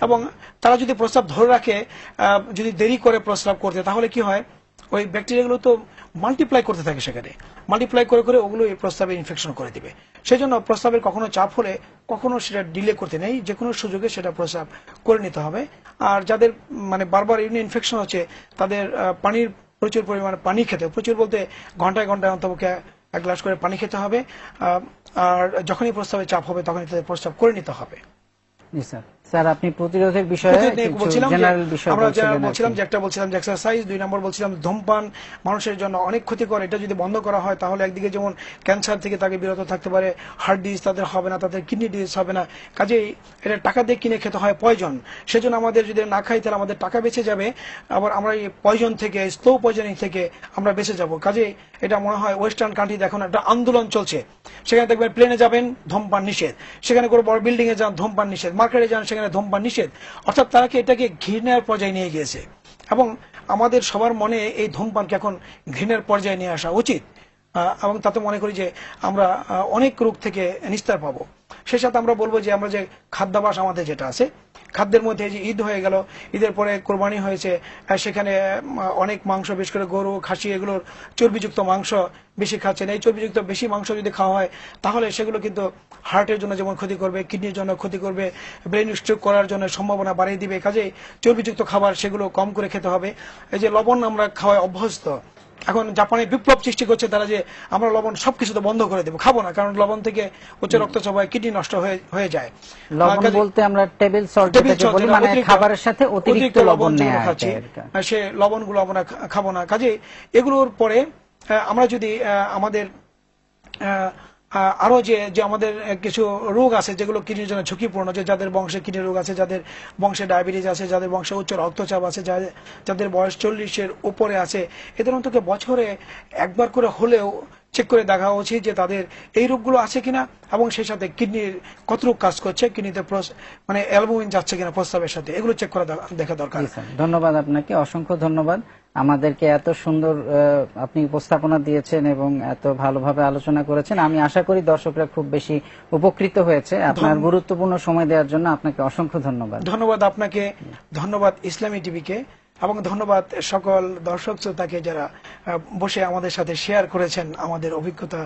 এবং তারা যদি প্রস্রাব ধরে রাখে, যদি দেরি করে প্রস্রাব করতে, তাহলে কি হয়, ওই ব্যাকটেরিয়াগুলো তো মাল্টিপ্লাই করতে থাকে, সেখানে মাল্টিপ্লাই করে করে ওগুলো এই প্রস্রাবে ইনফেকশন করে দিবে। সেই জন্য প্রস্রাবের কখনো চাপ হলে কখনো সেটা ডিলে করতে নেই, যে কোনো সুযোগে সেটা প্রস্রাব করে নিতে হবে। আর যাদের মানে বারবার ইউরিন ইনফেকশন হচ্ছে, তাদের পানির প্রচুর পরিমাণে পানি খেতে, প্রচুর বলতে ঘন্টায় ঘন্টায় অন্তপক্ষে 1 গ্লাস করে পানি খেতে হবে। আর যখনই প্রস্রাবের চাপ হবে তখনই তাদের প্রস্রাব করে নিতে হবে। জি স্যার। স্যার, আপনি প্রতিরোধের বিষয়ে আমরা বলছিলাম যে একটা বলছিলাম যে এক্সারসাইজ, 2 নম্বর বলছিলাম ধূমপান মানুষের জন্য অনেক ক্ষতিকর। এটা যদি বন্ধ করা হয় তাহলে একদিকে যেমন ক্যান্সার থেকে তাকে বিরত থাকতে পারে, হার্ট ডিজিজ তাদের হবে না, তাদের কিডনি ডিজিজ হবে না। কাজেই এটা টাকা দিয়ে কিনে খেতে হয় পয়জন। সেজন্য আমাদের যদি না খাই তাহলে আমাদের টাকা বেঁচে যাবে, আবার আমরা এই পয়জন থেকে, স্লো পয়জনিং থেকে আমরা বেঁচে যাব। কাজেই এটা মনে হয় ওয়েস্টার্ন কান্ট্রিতে এখন একটা আন্দোলন চলছে। সেখানে দেখবেন প্লেনে যাবেন ধূমপান নিষেধ, সেখানে কোনো বড় বিল্ডিং এ যান ধূমপান নিষেধ, মার্কেটে যান সেখানে ধূমপান নিষেধ। অর্থাৎ তারা কি এটাকে ঘৃণার পর্যায়ে নিয়ে গিয়েছে, এবং আমাদের সবার মনে এই ধূমপানকে এখন ঘৃণার পর্যায়ে নিয়ে আসা উচিত। এবং তাতে মনে করি যে আমরা অনেক রোগ থেকে নিস্তার পাবো। সেই সাথে আমরা বলবো যে আমরা যে খাদ্যাভ্যাস আমাদের যেটা আছে, খাদ্যের মধ্যে যে ঈদ হয়ে গেল, ঈদের পরে কোরবানি হয়েছে, সেখানে অনেক মাংস, বিশেষ করে গরু, খাসি, এগুলোর চর্বিযুক্ত মাংস বেশি খাচ্ছেন। এই চর্বিযুক্ত বেশি মাংস যদি খাওয়া হয় তাহলে সেগুলো কিন্তু হার্টের জন্য যেমন ক্ষতি করবে, কিডনির জন্য ক্ষতি করবে, ব্রেন স্ট্রোক করার জন্য সম্ভাবনা বাড়িয়ে দিবে। কাজে চর্বিযুক্ত খাবার সেগুলো কম করে খেতে হবে। এই যে লবণ আমরা খাওয়ায় অভ্যস্ত, এখন জাপানে বিপ্লব সৃষ্টি করছে তারা, যে আমরা লবণ সবকিছু বন্ধ করে দেবো, খাবো না, কারণ লবণ থেকে উচ্চ রক্তচাপ হয়, কিডনি নষ্ট হয়ে যায়। লবণ বলতে আমরা টেবিল সল্ট যেটাকে বলি, মানে খাবারের সাথে অতিরিক্ত লবণ নেওয়া খাচ্ছি, সে লবণগুলো আমরা খাবো না। কাজে এগুলোর পরে আমরা যদি আমাদের আরো যে আমাদের কিছু রোগ আছে যেগুলো কিডনির জন্য ঝুঁকিপূর্ণ, যে যাদের বংশে কিডনির রোগ আছে, যাদের বংশে ডায়াবেটিস আছে, যাদের বংশে উচ্চ রক্তচাপ আছে, যাদের বয়স 40-এর উপরে আছে, এদের অন্তত বছরে একবার করে হলেও চেক করে দেখা উচিত যে তাদের এই রোগগুলো আছে কিনা, এবং সেই সাথে কিডনির কতটুকু কাজ করছে, কিডনিতে মানে অ্যালবুমিন যাচ্ছে কিনা প্রস্রাবের সাথে, এগুলো চেক করে দেখা দরকার। ধন্যবাদ আপনাকে, অসংখ্য ধন্যবাদ। আমাদেরকে এত সুন্দর আপনি উপস্থাপনা দিয়েছেন এবং এত ভালোভাবে আলোচনা করেছেন। আমি আশা করি দর্শকরা খুব বেশি উপকৃত হয়েছে। আপনার গুরুত্বপূর্ণ সময় দেওয়ার জন্য আপনাকে অসংখ্য ধন্যবাদ। ধন্যবাদ আপনাকে, ধন্যবাদ ইসলামী টিভিকে, এবং ধন্যবাদ সকল দর্শক শ্রোতাকে যারা বসে আমাদের সাথে শেয়ার করেছেন আমাদের অভিজ্ঞতা,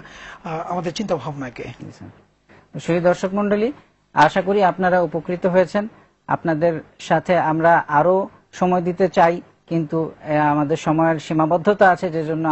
আমাদের চিন্তা ভাবনাকে। সেই দর্শক মন্ডলী, আশা করি আপনারা উপকৃত হয়েছেন। আপনাদের সাথে আমরা আরো সময় দিতে চাই, কিন্তু আমাদের সময়ের সীমাবদ্ধতা আছে, যে জন্য